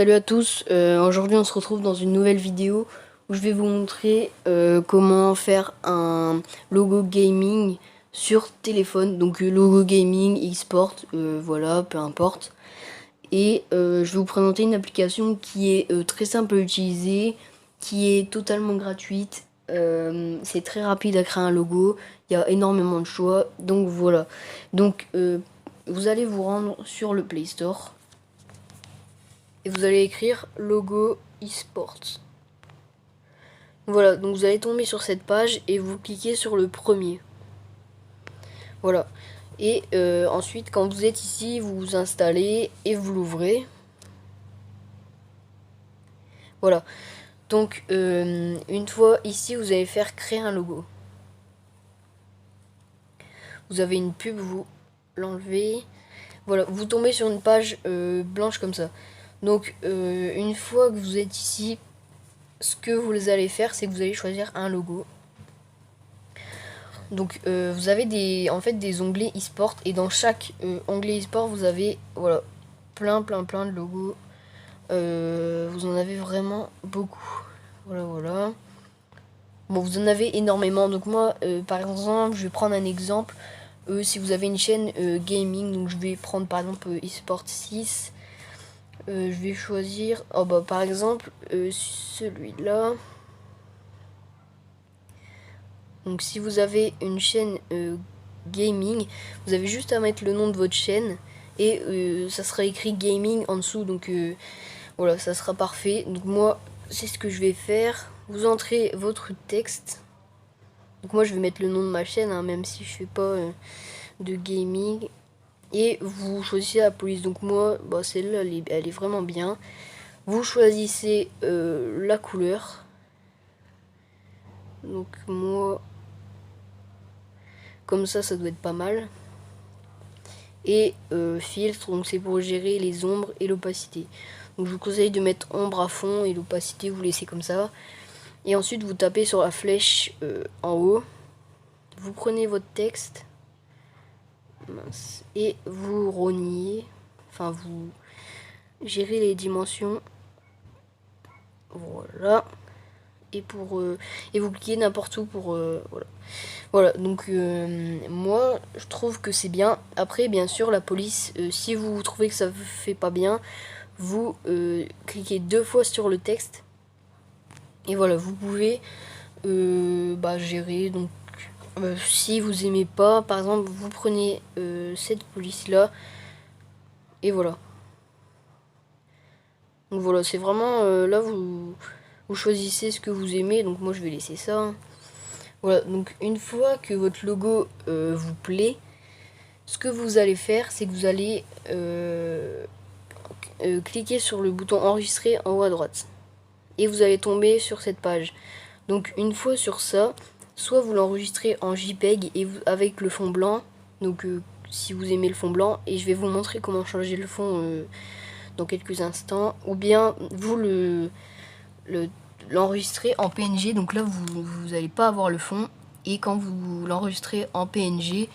Salut à tous, aujourd'hui on se retrouve dans une nouvelle vidéo où je vais vous montrer comment faire un logo gaming sur téléphone. Donc logo gaming, e-sport, voilà, peu importe. Et je vais vous présenter une application qui est très simple à utiliser, qui est totalement gratuite. C'est très rapide à créer un logo, il y a énormément de choix, donc voilà. Donc vous allez vous rendre sur le Play Store. Et vous allez écrire logo e-sports. Voilà, donc vous allez tomber sur cette page et vous cliquez sur le premier. Voilà. Et ensuite, quand vous êtes ici, vous vous installez et vous l'ouvrez. Voilà. Donc, une fois ici, vous allez faire créer un logo. Vous avez une pub, vous l'enlevez. Voilà, vous tombez sur une page blanche comme ça. Donc, une fois que vous êtes ici, ce que vous allez faire, c'est que vous allez choisir un logo. Donc vous avez des onglets e-sport, et dans chaque onglet e-sport vous avez voilà plein de logos. Vous en avez vraiment beaucoup. Voilà. Bon, vous en avez énormément. Donc moi par exemple, je vais prendre un exemple. Si vous avez une chaîne gaming, donc je vais prendre par exemple e-sport 6. Je vais choisir par exemple celui-là. Donc si vous avez une chaîne gaming, vous avez juste à mettre le nom de votre chaîne et ça sera écrit gaming en dessous. Donc voilà, ça sera parfait. Donc moi, c'est ce que je vais faire. Vous entrez votre texte. Donc moi, je vais mettre le nom de ma chaîne, hein, même si je fais pas de gaming. Et vous choisissez la police. Donc moi, celle-là, elle est vraiment bien. Vous choisissez la couleur. Donc moi... Comme ça doit être pas mal. Et filtre, donc c'est pour gérer les ombres et l'opacité. Donc je vous conseille de mettre ombre à fond et l'opacité vous laissez comme ça. Et ensuite vous tapez sur la flèche en haut. Vous prenez votre texte. Et vous rognez. Enfin vous gérez les dimensions. Voilà. Et vous cliquez n'importe où pour voilà donc moi je trouve que c'est bien. Après bien sûr la police, si vous trouvez que ça fait pas bien, vous cliquez 2 fois sur le texte et voilà, vous pouvez gérer. Donc si vous aimez pas, par exemple, vous prenez cette police là et voilà. Donc voilà, c'est vraiment là vous choisissez ce que vous aimez. Donc moi je vais laisser ça. Voilà, donc une fois que votre logo vous plaît, ce que vous allez faire, c'est que vous allez cliquer sur le bouton enregistrer en haut à droite. Et vous allez tomber sur cette page. Donc une fois sur ça, soit vous l'enregistrez en JPEG et avec le fond blanc. Donc si vous aimez le fond blanc, et je vais vous montrer comment changer le fond dans quelques instants. Ou bien vous l'enregistrez en PNG. Donc là vous n'allez pas avoir le fond. Et quand vous l'enregistrez en PNG,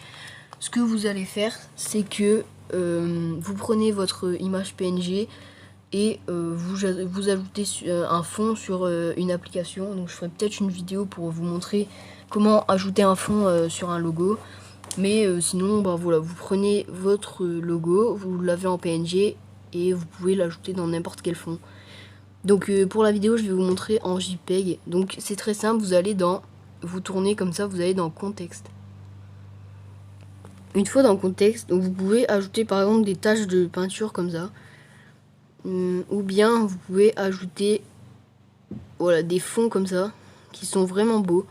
ce que vous allez faire, c'est que vous prenez votre image PNG et vous ajoutez un fond sur une application. Donc je ferai peut-être une vidéo pour vous montrer comment ajouter un fond sur un logo. Mais sinon voilà, vous prenez votre logo, vous l'avez en PNG et vous pouvez l'ajouter dans n'importe quel fond. Donc pour la vidéo je vais vous montrer en JPEG. Donc c'est très simple, vous tournez comme ça, vous allez dans contexte. Une fois dans le contexte, vous pouvez ajouter par exemple des taches de peinture comme ça. Ou bien vous pouvez ajouter voilà, des fonds comme ça qui sont vraiment beaux.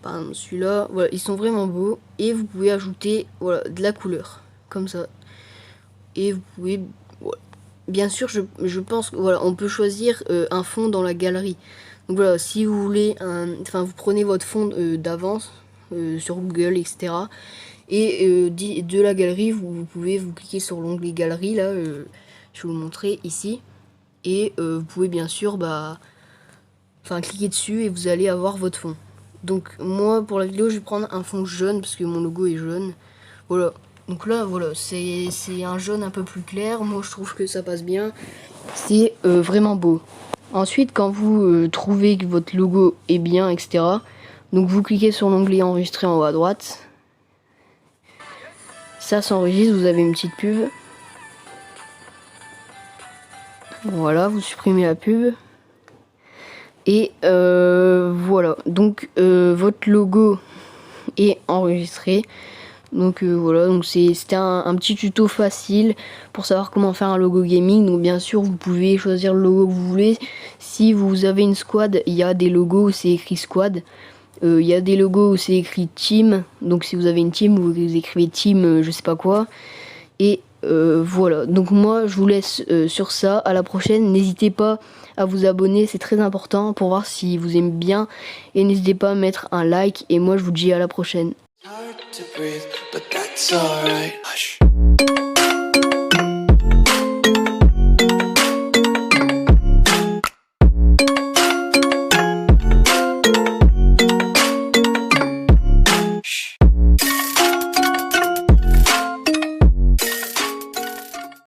Par exemple celui-là, voilà, ils sont vraiment beaux. Et vous pouvez ajouter voilà, de la couleur comme ça. Et vous pouvez voilà. Bien sûr je pense que voilà, on peut choisir un fond dans la galerie. Donc voilà, si vous voulez vous prenez votre fond d'avance sur Google, etc. Et de la galerie, vous pouvez vous cliquer sur l'onglet galerie là, je vais vous le montrer ici. Et vous pouvez bien sûr cliquer dessus et vous allez avoir votre fond. Donc moi pour la vidéo je vais prendre un fond jaune parce que mon logo est jaune. Voilà. Donc là voilà, c'est un jaune un peu plus clair. Moi je trouve que ça passe bien. C'est vraiment beau. Ensuite, quand vous trouvez que votre logo est bien, etc., donc vous cliquez sur l'onglet enregistrer en haut à droite. Ça s'enregistre, vous avez une petite pub. Voilà, vous supprimez la pub. Et voilà, donc votre logo est enregistré. Donc voilà, donc c'était un petit tuto facile pour savoir comment faire un logo gaming. Donc bien sûr, vous pouvez choisir le logo que vous voulez. Si vous avez une squad, il y a des logos où c'est écrit squad. Il y a des logos où c'est écrit team. Donc si vous avez une team, vous écrivez team je sais pas quoi. Et voilà, donc moi je vous laisse sur ça. À la prochaine, n'hésitez pas à vous abonner, c'est très important pour voir si vous aimez bien. Et n'hésitez pas à mettre un like. Et moi je vous dis à la prochaine. Hard to breathe, but that's alright. Hush.